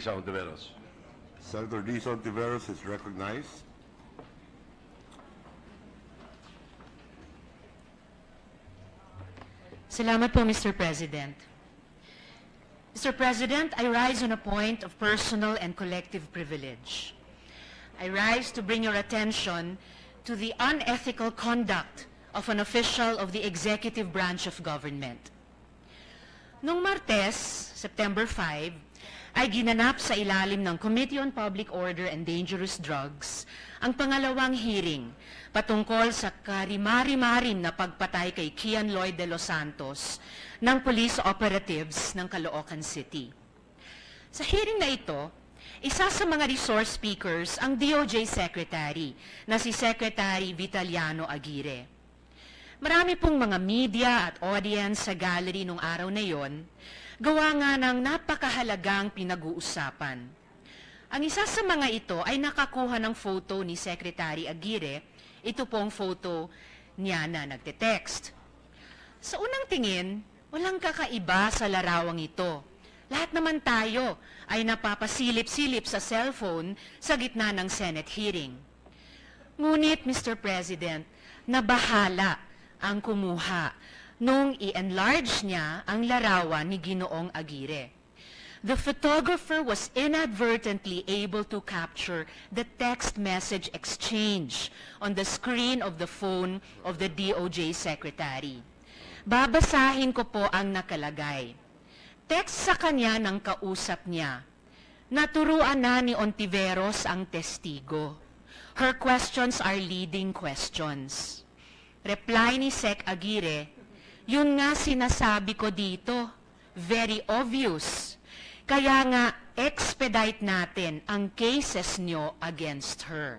Risa Hontiveros. Senator Risa Hontiveros is recognized. Salamat po, Mr. President. Mr. President, I rise on a point of personal and collective privilege. I rise to bring your attention to the unethical conduct of an official of the executive branch of government. Noong Martes, September 5, ay ginanap sa ilalim ng Committee on Public Order and Dangerous Drugs ang pangalawang hearing patungkol sa karimari-marim na pagpatay kay Kian Lloyd de los Santos ng police operatives ng Caloocan City. Sa hearing na ito, isa sa mga resource speakers ang DOJ Secretary na si Secretary Vitaliano Aguirre. Marami pong mga media at audience sa gallery nung araw na yon, gawa nga ng napakahalagang pinag-uusapan. Ang isa sa mga ito ay nakakuha ng photo ni Secretary Aguirre. Ito pong photo niya na nagte-text. Sa unang tingin, walang kakaiba sa larawang ito. Lahat naman tayo ay napapasilip-silip sa cellphone sa gitna ng Senate hearing. Ngunit, Mr. President, nabahala ang kumuha nung i-enlarge niya ang larawan ni Ginoong Aguirre. The photographer was inadvertently able to capture the text message exchange on the screen of the phone of the DOJ Secretary. Babasahin ko po ang nakalagay. Text sa kanya ng kausap niya. Naturuan na ni Hontiveros ang testigo. Her questions are leading questions. Reply ni Sec Aguirre, yun nga sinasabi ko dito. Very obvious. Kaya nga, expedite natin ang cases nyo against her.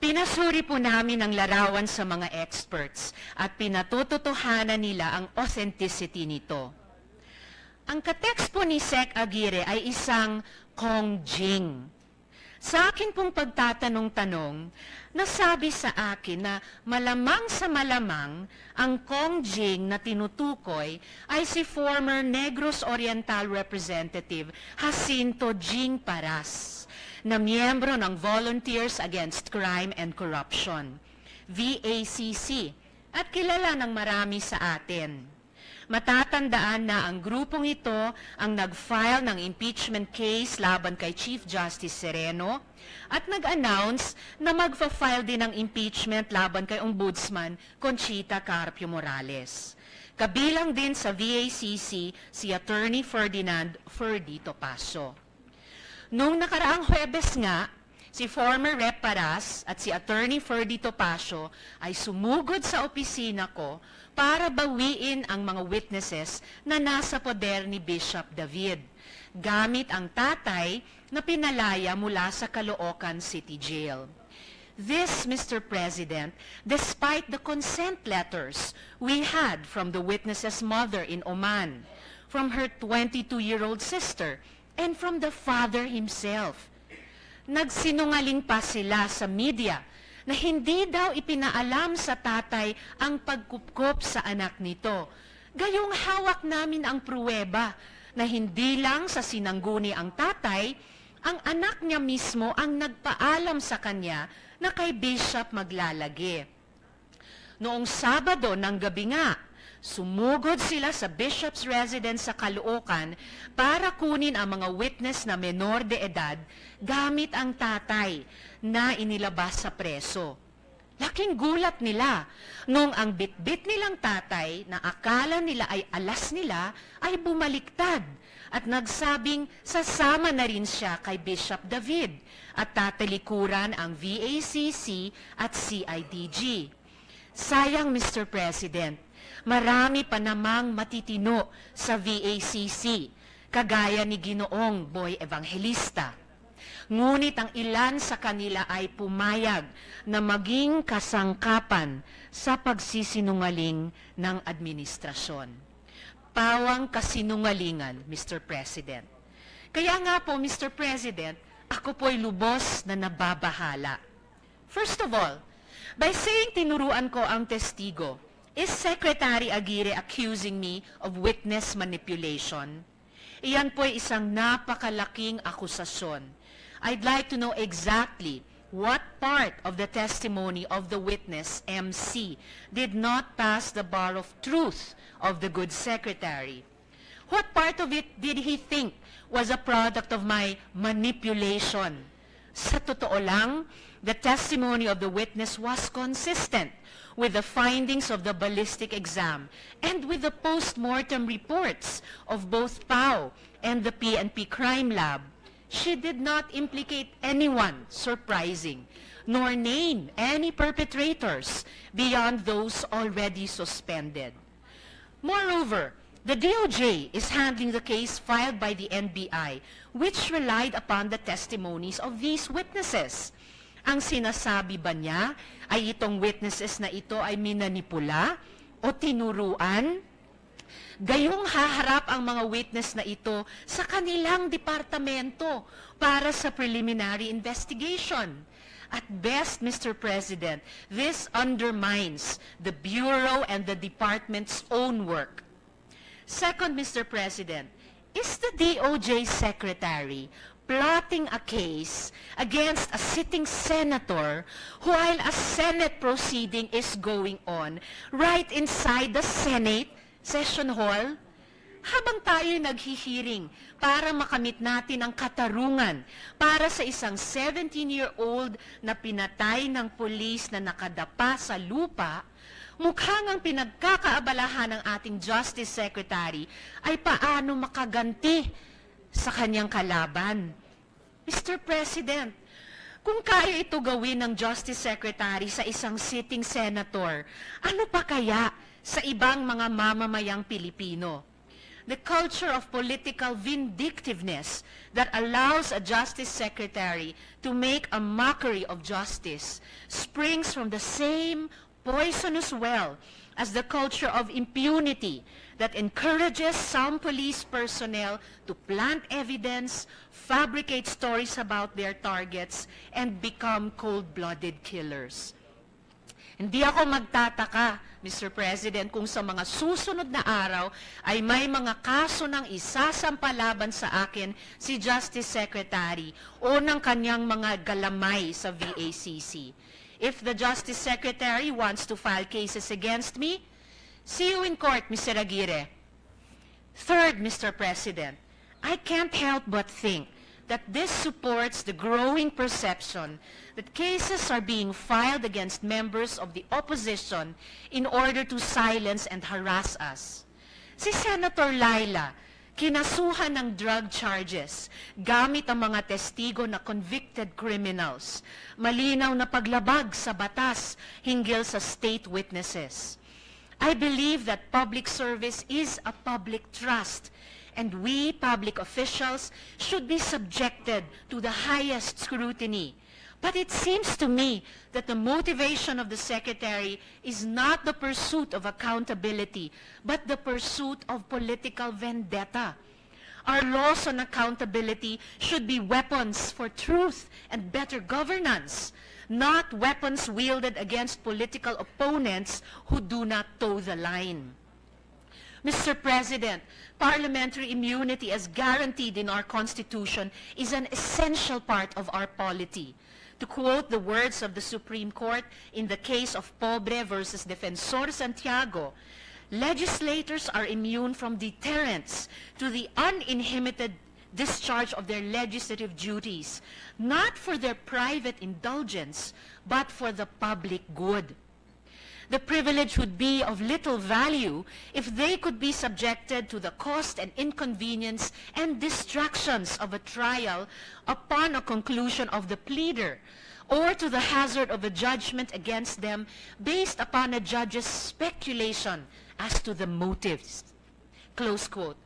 Pinasuri po namin ang larawan sa mga experts at pinatututuhanan nila ang authenticity nito. Ang katext po ni Sec Aguirre ay isang Kong Jing. Sa akin pong pagtatanong-tanong, nasabi sa akin na malamang sa malamang ang Kong Jing na tinutukoy ay si former Negros Oriental Representative Jacinto Jing Paras, na miyembro ng Volunteers Against Crime and Corruption, VACC, at kilala ng marami sa atin. Matatandaan na ang grupong ito ang nag-file ng impeachment case laban kay Chief Justice Sereno at nag-announce na magfa-file din ng impeachment laban kay Ombudsman Conchita Carpio Morales. Kabilang din sa VACC si Attorney Ferdinand Ferdy Topacio. Noong nakaraang Huwebes nga, si former Rep. Paras at si Attorney Ferdy Topacio ay sumugod sa opisina ko para bawiin ang mga witnesses na nasa poder ni Bishop David, gamit ang tatay na pinalaya mula sa Caloocan City Jail. This, Mr. President, despite the consent letters we had from the witness's mother in Oman, from her 22-year-old sister, and from the father himself. Nagsinungaling pa sila sa media na hindi daw ipinaalam sa tatay ang pagkupkop sa anak nito. Gayong hawak namin ang pruweba na hindi lang sa sinangguni ang tatay, ang anak niya mismo ang nagpaalam sa kanya na kay Bishop maglalagi. Noong Sabado ng gabi nga, sumugod sila sa Bishop's residence sa Caloocan para kunin ang mga witness na menor de edad gamit ang tatay na inilabas sa preso. Laking gulat nila nung ang bitbit nilang tatay na akala nila ay alas nila ay bumaliktad at nagsabing sasama na rin siya kay Bishop David at tatalikuran ang VACC at CIDG. Sayang, Mr. President, marami pa namang matitino sa VACC, kagaya ni Ginoong Boy Evangelista. Ngunit ang ilan sa kanila ay pumayag na maging kasangkapan sa pagsisinungaling ng administrasyon. Pawang kasinungalingan, Mr. President. Kaya nga po, Mr. President, ako po'y lubos na nababahala. First of all, by saying tinuruan ko ang testigo, is Secretary Aguirre accusing me of witness manipulation? Iyan po ay isang napakalaking akusasyon. I'd like to know exactly what part of the testimony of the witness, MC, did not pass the bar of truth of the good secretary. What part of it did he think was a product of my manipulation? Sa totoo lang, the testimony of the witness was consistent with the findings of the ballistic exam and with the post-mortem reports of both PAO and the PNP Crime Lab. She did not implicate anyone surprising, nor name any perpetrators beyond those already suspended. Moreover, the DOJ is handling the case filed by the NBI, which relied upon the testimonies of these witnesses. Ang sinasabi ba niya ay itong witnesses na ito ay minanipula o tinuruan? Gayong haharap ang mga witness na ito sa kanilang departamento para sa preliminary investigation. At best, Mr. President, this undermines the Bureau and the department's own work. Second, Mr. President, is the DOJ Secretary plotting a case against a sitting senator while a Senate proceeding is going on right inside the Senate Session Hall? Habang tayo naghihiring para makamit natin ang katarungan para sa isang 17-year-old na pinatay ng pulis na nakadapa sa lupa, mukhang ang pinagkakaabalahan ng ating Justice Secretary ay paano makaganti sa kanyang kalaban. Mr. President, kung kaya ito gawin ng Justice Secretary sa isang sitting senator, ano pa kaya sa ibang mga mamamayang Pilipino? The culture of political vindictiveness that allows a Justice Secretary to make a mockery of justice springs from the same poisonous well as the culture of impunity that encourages some police personnel to plant evidence, fabricate stories about their targets, and become cold-blooded killers. Hindi ako magtataka, Mr. President, kung sa mga susunod na araw ay may mga kaso ng isasampalaban sa akin si Justice Secretary o ng kanyang mga galamay sa VACC. If the Justice Secretary wants to file cases against me, see you in court, Mr. Aguirre. Third, Mr. President, I can't help but think that this supports the growing perception that cases are being filed against members of the opposition in order to silence and harass us. Si Senator Laila, kinasuhan ng drug charges gamit ang mga testigo na convicted criminals, malinaw na paglabag sa batas hinggil sa state witnesses. I believe that public service is a public trust, and we, public officials, should be subjected to the highest scrutiny. But it seems to me that the motivation of the Secretary is not the pursuit of accountability, but the pursuit of political vendetta. Our laws on accountability should be weapons for truth and better governance, not weapons wielded against political opponents who do not toe the line. Mr. President, parliamentary immunity as guaranteed in our Constitution is an essential part of our polity. To quote the words of the Supreme Court in the case of Pobre versus Defensor Santiago, legislators are immune from deterrence to the uninhibited discharge of their legislative duties, not for their private indulgence, but for the public good. The privilege would be of little value if they could be subjected to the cost and inconvenience and distractions of a trial upon a conclusion of the pleader, or to the hazard of a judgment against them based upon a judge's speculation as to the motives. Close quote.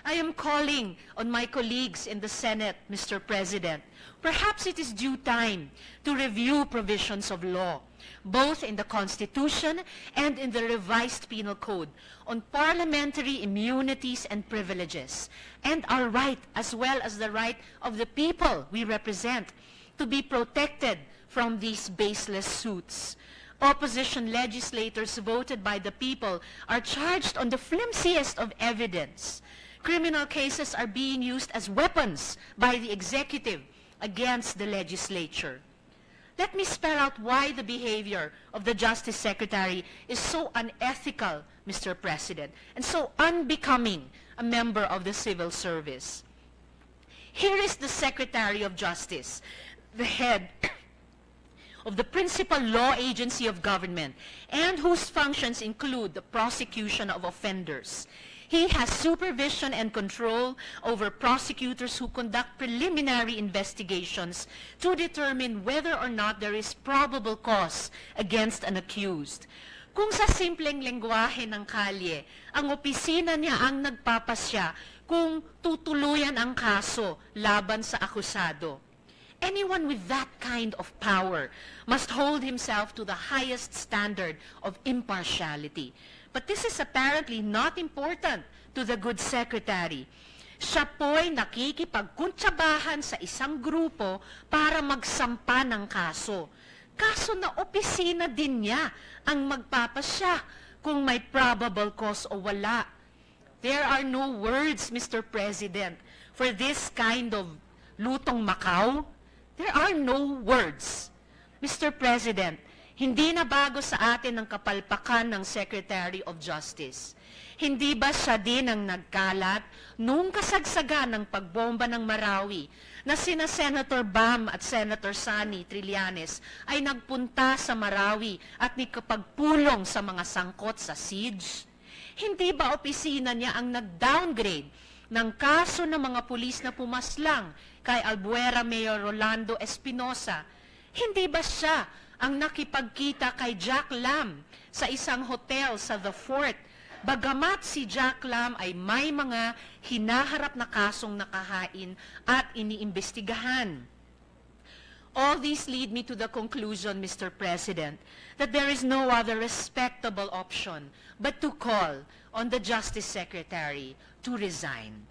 I am calling on my colleagues in the Senate, Mr. President. Perhaps it is due time to review provisions of law, both in the Constitution and in the revised Penal Code, on parliamentary immunities and privileges, and our right, as well as the right of the people we represent, to be protected from these baseless suits. Opposition legislators voted by the people are charged on the flimsiest of evidence, criminal cases are being used as weapons by the executive against the legislature. Let me spell out why the behavior of the Justice Secretary is so unethical, Mr. President, and so unbecoming a member of the civil service. Here is the Secretary of Justice, the head of the principal law agency of government, and whose functions include the prosecution of offenders. He has supervision and control over prosecutors who conduct preliminary investigations to determine whether or not there is probable cause against an accused. Kung sa simpleng lengguwahe ng kalye, ang opisina niya ang nagpapasya kung tutuluyan ang kaso laban sa akusado. Anyone with that kind of power must hold himself to the highest standard of impartiality. But this is apparently not important to the good secretary. Siya po'y nakikipagkuntsabahan sa isang grupo para magsampa ng kaso. Kaso na opisina din niya ang magpapasya kung may probable cause o wala. There are no words, Mr. President, for this kind of lutong Macau. There are no words. Mr. President, hindi na bago sa atin ang kapalpakan ng Secretary of Justice. Hindi ba siya din ang nagkalat nung kasagsagan ng pagbomba ng Marawi na sina Senator Bam at Senator Sani Trillanes ay nagpunta sa Marawi at nakapagpulong sa mga sangkot sa siege? Hindi ba opisina niya ang nag-downgrade ng kaso ng mga pulis na pumaslang kay Albuera Mayor Rolando Espinosa? Hindi ba siya ang nakipagkita kay Jack Lam sa isang hotel sa The Fort, bagamat si Jack Lam ay may mga hinaharap na kasong nakahain at iniimbestigahan? All these lead me to the conclusion, Mr. President, that there is no other respectable option but to call on the Justice Secretary to resign.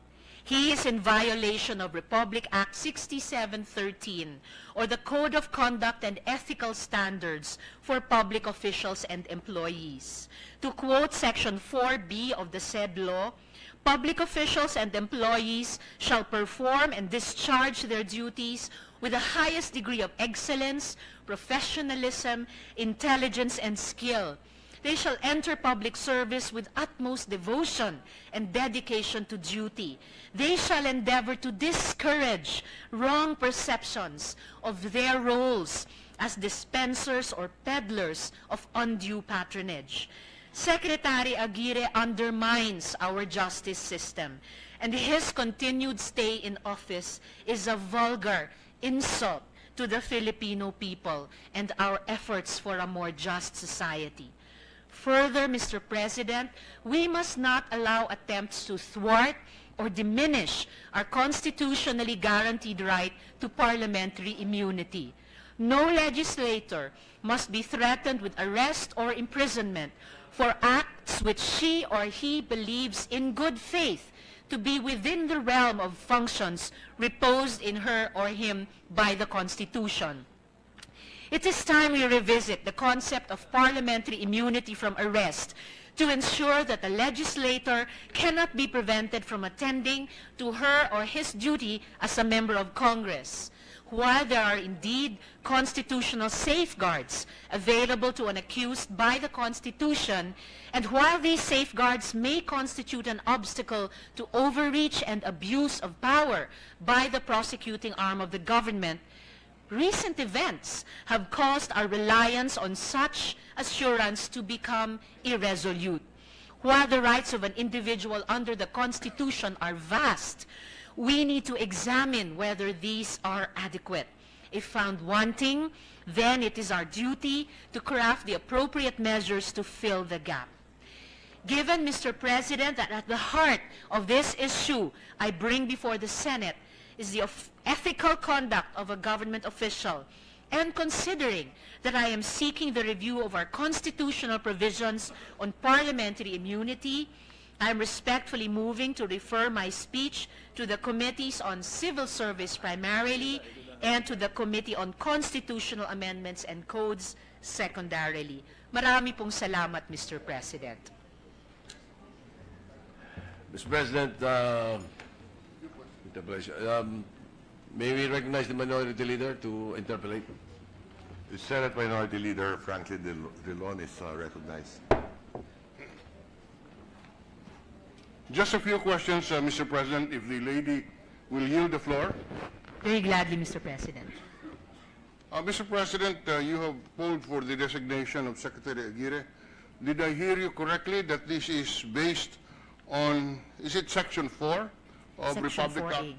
He is in violation of Republic Act 6713, or the Code of Conduct and Ethical Standards for Public Officials and Employees. To quote Section 4B of the said law, public officials and employees shall perform and discharge their duties with the highest degree of excellence, professionalism, intelligence, and skill. They shall enter public service with utmost devotion and dedication to duty. They shall endeavor to discourage wrong perceptions of their roles as dispensers or peddlers of undue patronage. Secretary Aguirre undermines our justice system, and his continued stay in office is a vulgar insult to the Filipino people and our efforts for a more just society. Further, Mr. President, we must not allow attempts to thwart or diminish our constitutionally guaranteed right to parliamentary immunity. No legislator must be threatened with arrest or imprisonment for acts which she or he believes in good faith to be within the realm of functions reposed in her or him by the Constitution. It is time we revisit the concept of parliamentary immunity from arrest to ensure that a legislator cannot be prevented from attending to her or his duty as a member of Congress. While there are indeed constitutional safeguards available to an accused by the Constitution, and while these safeguards may constitute an obstacle to overreach and abuse of power by the prosecuting arm of the government, recent events have caused our reliance on such assurance to become irresolute. While the rights of an individual under the Constitution are vast, we need to examine whether these are adequate. If found wanting, then it is our duty to craft the appropriate measures to fill the gap. Given, Mr. President, that at the heart of this issue I bring before the Senate is the ethical conduct of a government official, and considering that I am seeking the review of our constitutional provisions on parliamentary immunity, I am respectfully moving to refer my speech to the Committees on Civil Service primarily and to the Committee on Constitutional Amendments and Codes secondarily. Marami pong salamat, Mr. President. Mr. President, may we recognize the Minority Leader to interpolate? The Senate Minority Leader Franklin Dillon is recognized. Just a few questions, Mr. President, if the lady will yield the floor. Very gladly, Mr. President. Mr. President, you have polled for the designation of Secretary Aguirre. Did I hear you correctly that this is based on, is it Section 4 of Section Republic 4A. Act?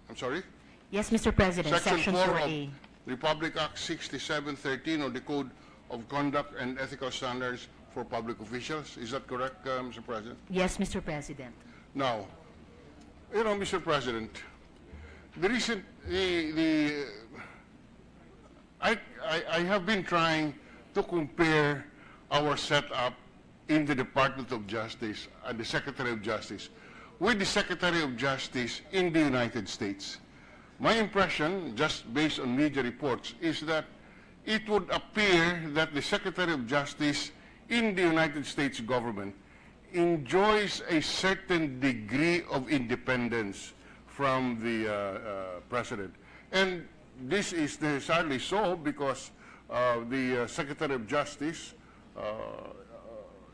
I'm sorry? Yes, Mr. President, Section 4 4A. of Republic Act 6713 of the Code of Conduct and Ethical Standards for Public Officials. Is that correct, Mr. President? Yes, Mr. President. Now, you know, Mr. President, I have been trying to compare our setup in the Department of Justice and the Secretary of Justice with the Secretary of Justice in the United States. My impression, just based on media reports, is that it would appear that the Secretary of Justice in the United States government enjoys a certain degree of independence from the President. And this is necessarily so because the Secretary of Justice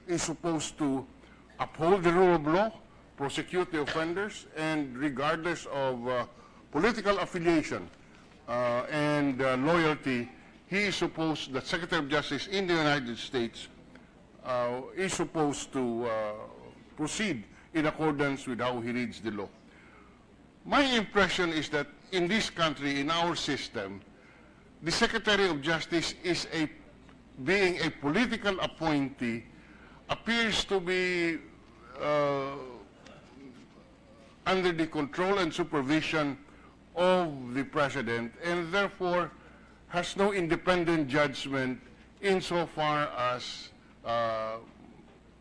is supposed to uphold the rule of law, prosecute the offenders, and regardless of political affiliation and loyalty, the Secretary of Justice in the United States is supposed to proceed in accordance with how he reads the law. My impression is that in this country, in our system, the Secretary of Justice being a political appointee, appears to be under the control and supervision of the President, and therefore has no independent judgment insofar as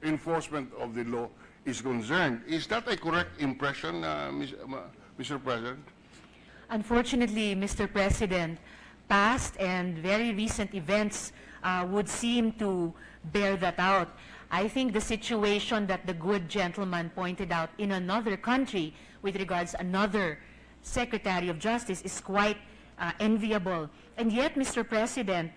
enforcement of the law is concerned. Is that a correct impression, Mr. President? Unfortunately, Mr. President, past and very recent events would seem to bear that out. I think the situation that the good gentleman pointed out in another country with regards another Secretary of Justice is quite enviable. And yet, Mr. President,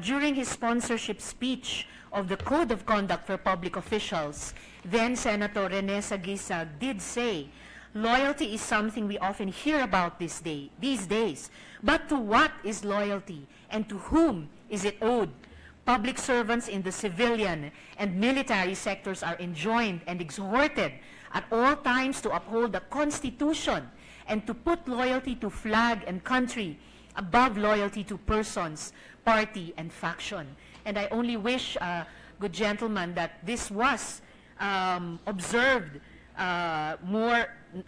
during his sponsorship speech of the Code of Conduct for Public Officials, then Senator Rene Saguisa did say, loyalty is something we often hear about these days. But to what is loyalty and to whom is it owed? Public servants in the civilian and military sectors are enjoined and exhorted at all times to uphold the Constitution and to put loyalty to flag and country above loyalty to persons, party, and faction. And I only wish, good gentleman, that this was observed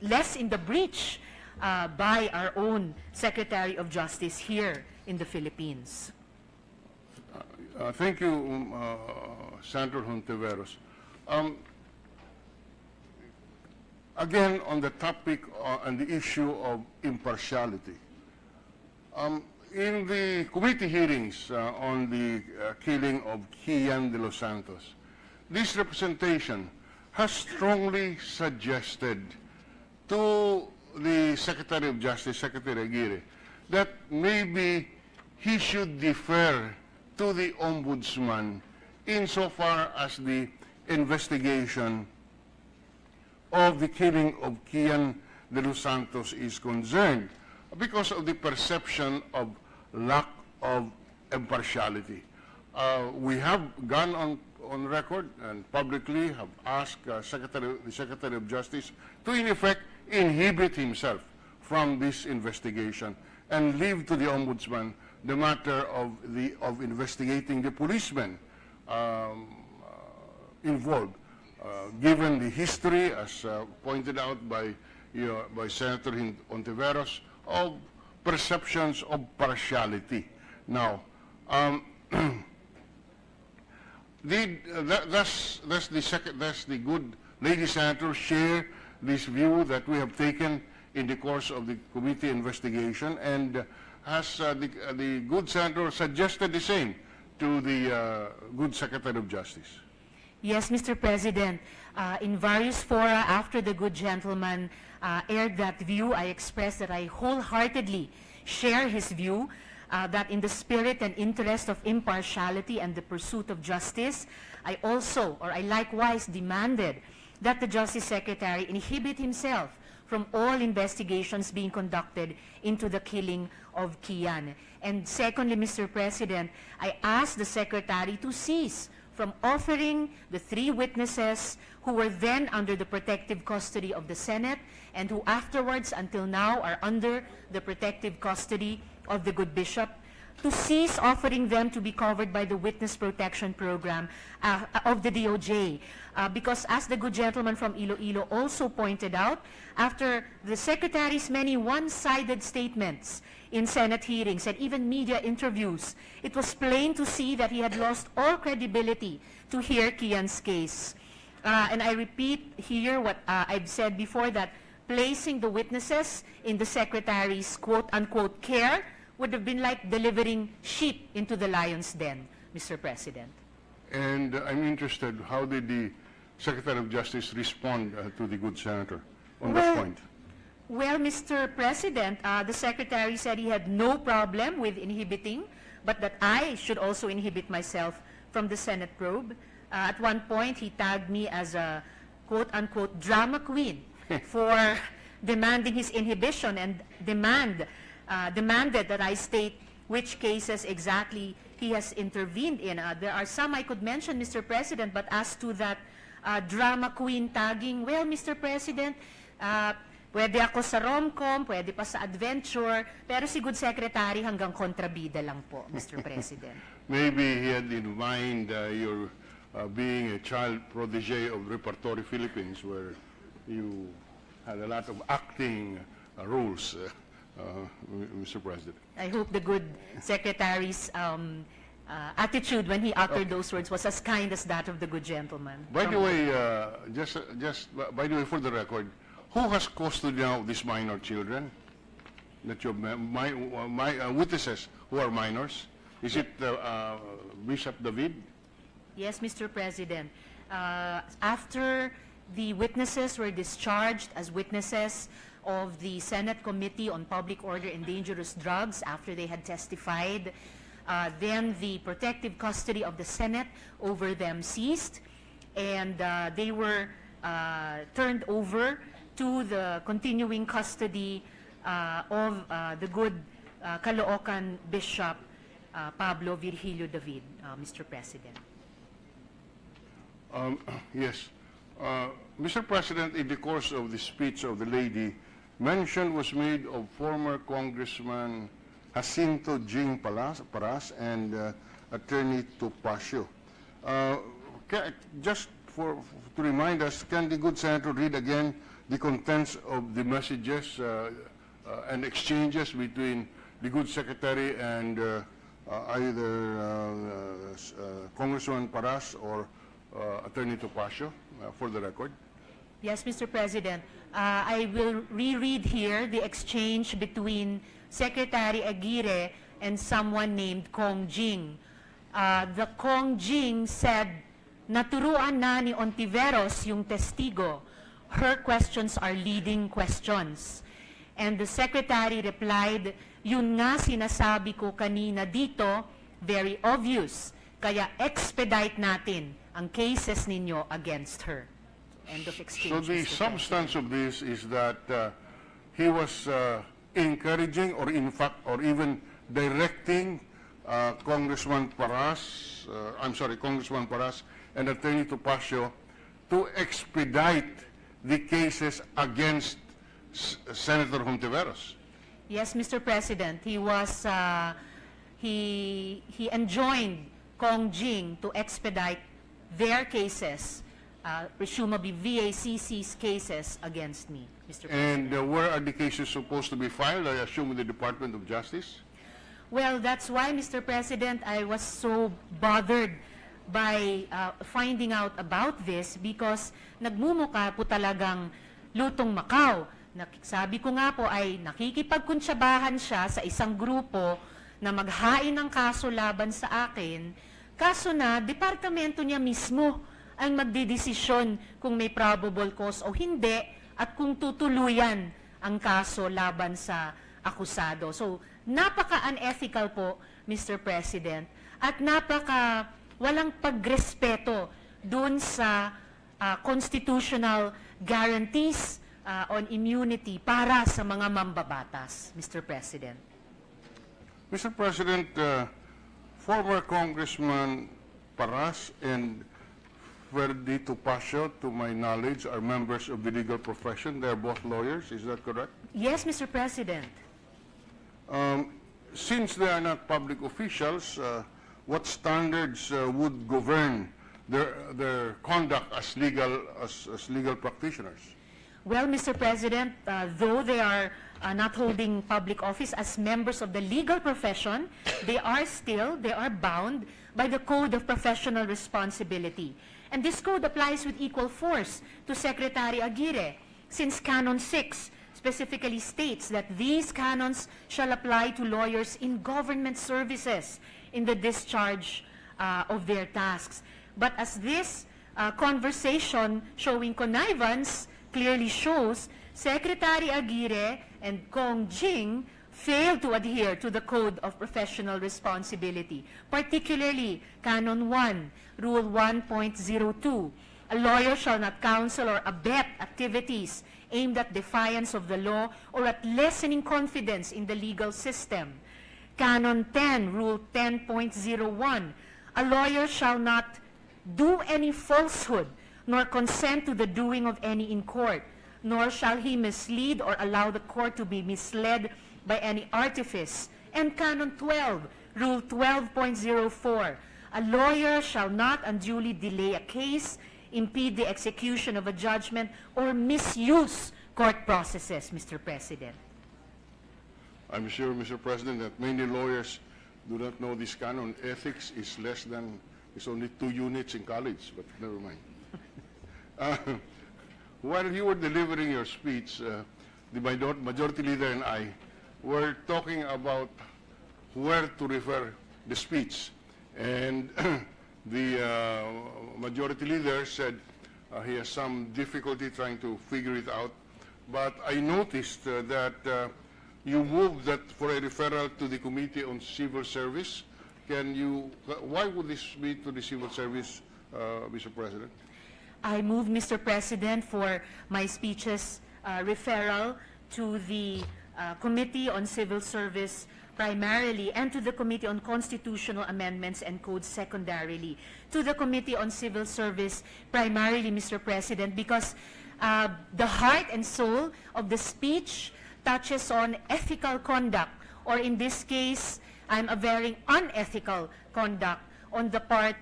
less in the breach by our own Secretary of Justice here in the Philippines. Thank you, Senator Hontiveros. Again, on the topic and the issue of impartiality. In the committee hearings on the killing of Kian de los Santos, this representation has strongly suggested to the Secretary of Justice, Secretary Aguirre, that maybe he should defer to the Ombudsman insofar as the investigation of the killing of Kian de los Santos is concerned, because of the perception of lack of impartiality. We have gone on record and publicly have asked the Secretary of Justice to, in effect, inhibit himself from this investigation and leave to the Ombudsman the matter of investigating the policemen involved, given the history, as pointed out by Senator Hontiveros, of perceptions of partiality. Now, does the good lady senator share this view that we have taken in the course of the committee investigation, and has the good senator suggested the same to the good Secretary of Justice? Yes, Mr. President. In various fora after the good gentleman aired that view, I expressed that I wholeheartedly share his view that in the spirit and interest of impartiality and the pursuit of justice, I likewise demanded that the Justice Secretary inhibit himself from all investigations being conducted into the killing of Kian. And secondly, Mr. President, I asked the Secretary to cease from offering the 3 witnesses who were then under the protective custody of the Senate and who afterwards, until now, are under the protective custody of the good bishop, to cease offering them to be covered by the Witness Protection Program of the DOJ. Because as the good gentleman from Iloilo also pointed out, after the Secretary's many one-sided statements in Senate hearings and even media interviews, it was plain to see that he had lost all credibility to hear Kian's case. And I repeat here what I've said before, that placing the witnesses in the Secretary's quote-unquote care would have been like delivering sheep into the lion's den, Mr. President. And I'm interested, how did the Secretary of Justice respond to the good senator on that point? Well, Mr. President, the Secretary said he had no problem with inhibiting, but that I should also inhibit myself from the Senate probe. At one point, he tagged me as a quote-unquote drama queen for demanding his inhibition and demanded that I state which cases exactly he has intervened in. There are some I could mention, Mr. President, but as to that drama queen tagging, well, Mr. President, pwede ako sa rom-com, pwede pa sa adventure, pero si Good Secretary hanggang kontrabida lang po, Mr. President. Maybe he had in mind your being a child protege of Repertory Philippines, where you had a lot of acting roles, Mr. President. I hope the Good Secretary's attitude when he uttered those words was as kind as that of the good gentleman. By the way, by the way, for the record, who has custody now of these minor children that you witnesses who are minors? Is it Bishop David? Yes, Mr. President. After the witnesses were discharged as witnesses of the Senate Committee on Public Order and Dangerous Drugs, after they had testified, then the protective custody of the Senate over them ceased, and they were turned over to the continuing custody of the good Caloocan Bishop Pablo Virgilio David, Mr. President. Yes. Mr. President, in the course of the speech of the lady, mention was made of former Congressman Jacinto Jing Paras and Attorney Topacio. Just to remind us, can the good senator read again the contents of the messages and exchanges between the good secretary and either Congressman Paras or Attorney Topacio, for the record? Yes, Mr. President. I will reread here the exchange between Secretary Aguirre and someone named Kong Jing. The Kong Jing said, "Naturuan na ni Hontiveros yung testigo. Her questions are leading questions." And the Secretary replied, "Yun nga sinasabi ko kanina dito, very obvious. Kaya expedite natin ang cases ninyo against her." End of exchange. So the substance of this is that he was encouraging, or in fact, or even directing Congressman Paras and Attorney Topacio to expedite the cases against Senator Hontiveros. Yes, Mr. President. He was he enjoined Kong Jing to expedite their cases, presumably VACC's cases against me, Mr. President. And where are the cases supposed to be filed? I assume with the Department of Justice? Well, that's why, Mr. President, I was so bothered by finding out about this, because nagmumukha po talagang lutong Macau. Sabi ko nga po ay nakikipagkuntsabahan siya sa isang grupo na maghain ng kaso laban sa akin, kaso na departamento niya mismo ang magdidesisyon kung may probable cause o hindi at kung tutuluyan ang kaso laban sa akusado. So, napaka-unethical po, Mr. President, at napaka walang pagrespeto dun sa constitutional guarantees on immunity para sa mga mambabatas, Mr. President. Mr. President, former Congressman Paras and Ferdito Pasio, to my knowledge, are members of the legal profession. They're both lawyers, is that correct? Yes, Mr. President. Since they are not public officials, what standards would govern their conduct as legal practitioners? Well, Mr. President, though they are not holding public office as members of the legal profession, they are bound by the Code of Professional Responsibility. And this code applies with equal force to Secretary Aguirre, since Canon 6 specifically states that these canons shall apply to lawyers in government services in the discharge of their tasks. But as this conversation showing connivance clearly shows, Secretary Aguirre and Kong Jing failed to adhere to the Code of Professional Responsibility, particularly Canon 1, Rule 1.02. A lawyer shall not counsel or abet activities aimed at defiance of the law or at lessening confidence in the legal system. Canon 10, Rule 10.01. A lawyer shall not do any falsehood, nor consent to the doing of any in court, nor shall he mislead or allow the court to be misled by any artifice. And Canon 12, Rule 12.04. A lawyer shall not unduly delay a case, impede the execution of a judgment, or misuse court processes, Mr. President. I'm sure, Mr. President, that many lawyers do not know this canon. Ethics is only 2 units in college, but never mind. While you were delivering your speech, the Majority Leader and I were talking about where to refer the speech. And the Majority Leader said he has some difficulty trying to figure it out. But I noticed that you moved that for a referral to the Committee on Civil Service. Why would this be to the Civil Service, Mr. President? I move, Mr. President, for my speech's referral to the Committee on Civil Service primarily, and to the Committee on Constitutional Amendments and Codes secondarily. To the Committee on Civil Service primarily, Mr. President, because the heart and soul of the speech touches on ethical conduct, or in this case, I'm averring unethical conduct on the part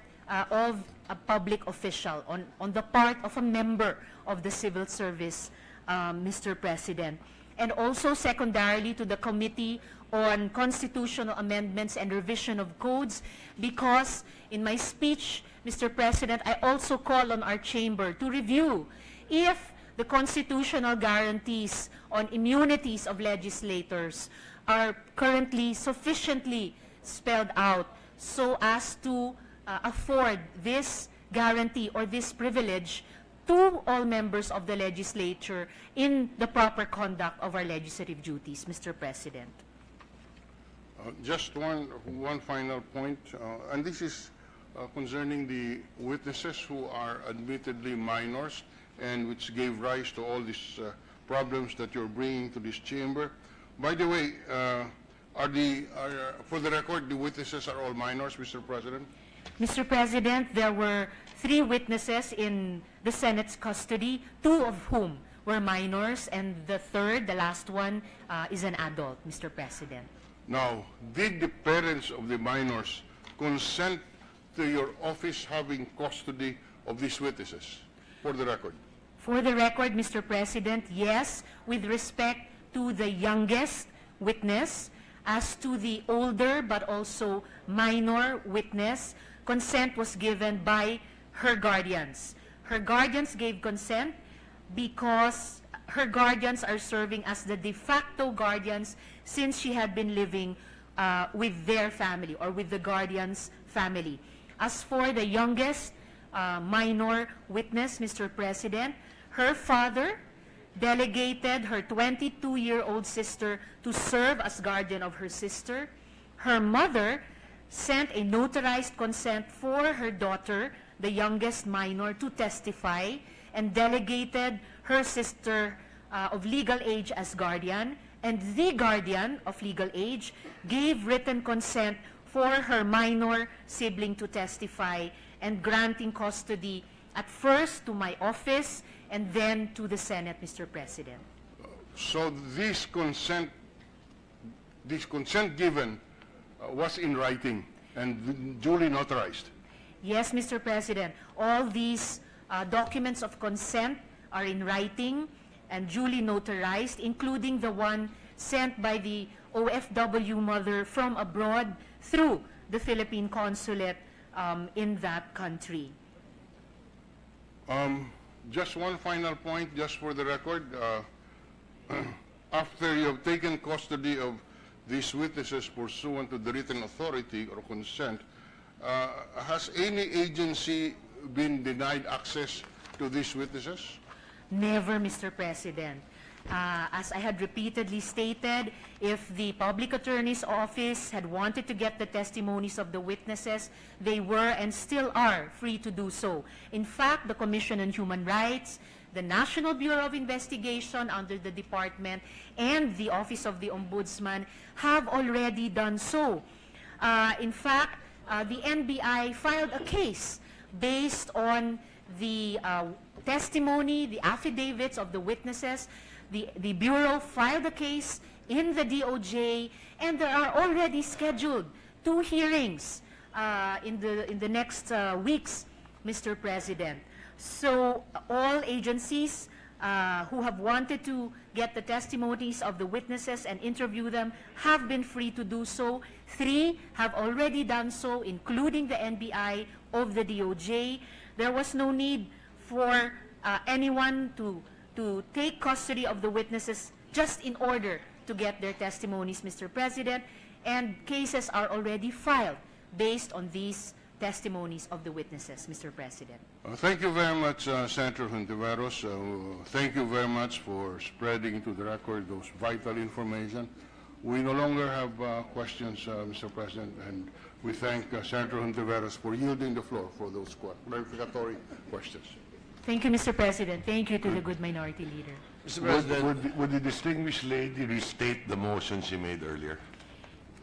of a public official, on the part of a member of the civil service, Mr. President. And also secondarily to the Committee on Constitutional Amendments and Revision of Codes, because in my speech, Mr. President, I also call on our chamber to review if the constitutional guarantees on immunities of legislators are currently sufficiently spelled out so as to afford this guarantee or this privilege to all members of the legislature in the proper conduct of our legislative duties, Mr. President. Just one final point, and this is concerning the witnesses who are admittedly minors and which gave rise to all these problems that you're bringing to this chamber. By the way, for the record, the witnesses are all minors, Mr. President? Mr. President, there were 3 witnesses in the Senate's custody, 2 of whom were minors, and the third, the last one, is an adult, Mr. President. Now, did the parents of the minors consent to your office having custody of these witnesses, for the record? For the record, Mr. President, yes, with respect to the youngest witness, as to the older but also minor witness, consent was given by her guardians. Her guardians gave consent because her guardians are serving as the de facto guardians since she had been living with their family or with the guardian's family. As for the youngest minor witness, Mr. President. Her father delegated her 22-year-old sister to serve as guardian of her sister. Her mother sent a notarized consent for her daughter, the youngest minor, to testify and delegated her sister of legal age as guardian, and the guardian of legal age gave written consent for her minor sibling to testify and granting custody at first to my office and then to the Senate, Mr. President. So this consent given was in writing and duly notarized. Yes, Mr. President. All these documents of consent are in writing and duly notarized, including the one sent by the OFW mother from abroad through the Philippine consulate in that country. Just one final point, just for the record. After you have taken custody of these witnesses pursuant to the written authority or consent, has any agency been denied access to these witnesses? Never, Mr. President. As I had repeatedly stated, if the public attorney's office had wanted to get the testimonies of the witnesses, they were and still are free to do so. In fact, the Commission on Human Rights, the National Bureau of Investigation under the department, and the Office of the Ombudsman have already done so. In fact, the NBI filed a case based on the testimony, the affidavits of the witnesses. The Bureau filed a case in the DOJ, and there are already scheduled 2 hearings in the next weeks, Mr. President. So all agencies who have wanted to get the testimonies of the witnesses and interview them have been free to do so. 3 have already done so, including the NBI of the DOJ. There was no need for anyone to take custody of the witnesses just in order to get their testimonies, Mr. President, and cases are already filed based on these testimonies of the witnesses, Mr. President. Thank you very much, Senator Hontiveros. Thank you very much for spreading to the record those vital information. We no longer have questions, Mr. President, and we thank Senator Hontiveros for yielding the floor for those clarificatory questions. Thank you, Mr. President. Thank you to the good minority leader. Mr. President, Would the distinguished lady restate the motion she made earlier?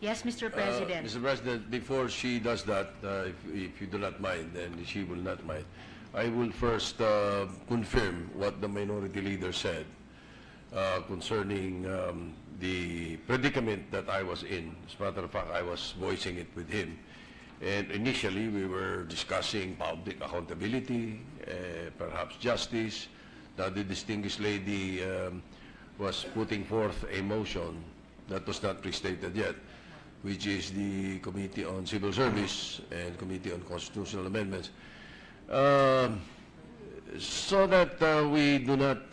Yes, Mr. President. Mr. President, before she does that, if you do not mind, and she will not mind, I will first confirm what the minority leader said concerning the predicament that I was in. As a matter of fact, I was voicing it with him. And initially, we were discussing public accountability, perhaps justice. Now, the distinguished lady was putting forth a motion that was not restated yet, which is the Committee on Civil Service and Committee on Constitutional Amendments, so that we do not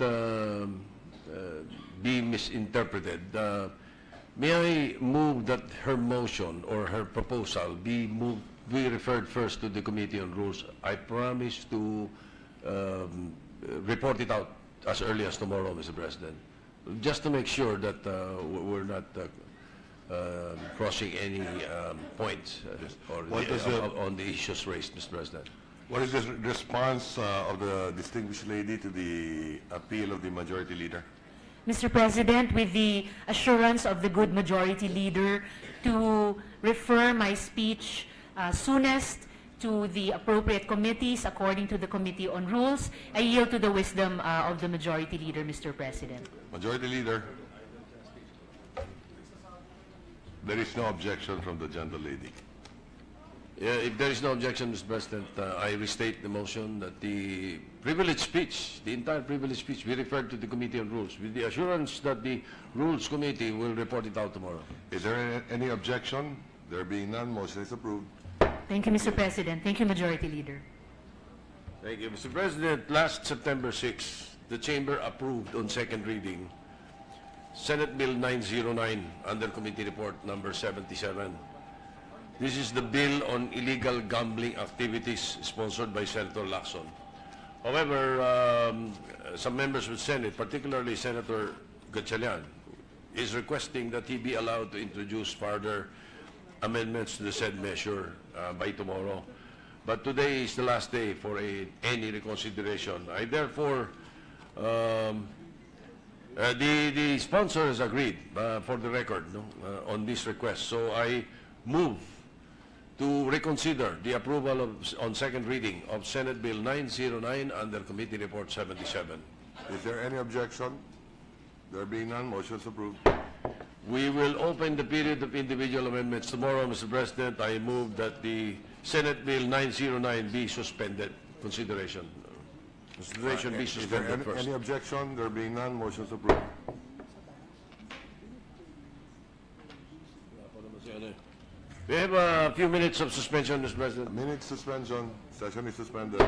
be misinterpreted. May I move that her motion or her proposal be referred first to the Committee on Rules? I promise to report it out as early as tomorrow, Mr. President, just to make sure that we're not crossing any points on the issues raised, Mr. President. What is the response of the distinguished lady to the appeal of the majority leader? Mr. President, with the assurance of the good majority leader to refer my speech soonest to the appropriate committees according to the Committee on Rules, I yield to the wisdom of the majority leader, Mr. President. Majority leader. There is no objection from the gentle lady. If there is no objection, Mr. President, I restate the motion that the privileged speech, the entire privileged speech, be referred to the Committee on Rules, with the assurance that the Rules Committee will report it out tomorrow. Is there any objection? There being none, motion is approved. Thank you, Mr. President. Thank you, Majority Leader. Thank you, Mr. President. Last September 6, the Chamber approved on second reading Senate Bill 909 under Committee Report number 77. This is the bill on illegal gambling activities sponsored by Senator Lacson. However, some members of the Senate, particularly Senator Gatchalian, is requesting that he be allowed to introduce further amendments to the said measure by tomorrow. But today is the last day for any reconsideration. I therefore, the sponsor has agreed, for the record, on this request. So I move to reconsider the approval on second reading of Senate Bill 909 under Committee Report 77. Is there any objection? There being none, motion is approved. We will open the period of individual amendments tomorrow, Mr. President. I move that the Senate Bill 909 be suspended. Consideration be Is there suspended first. any objection? There being none, motion is approved. We have a few minutes of suspension, Mr. President. Minute suspension. Session is suspended.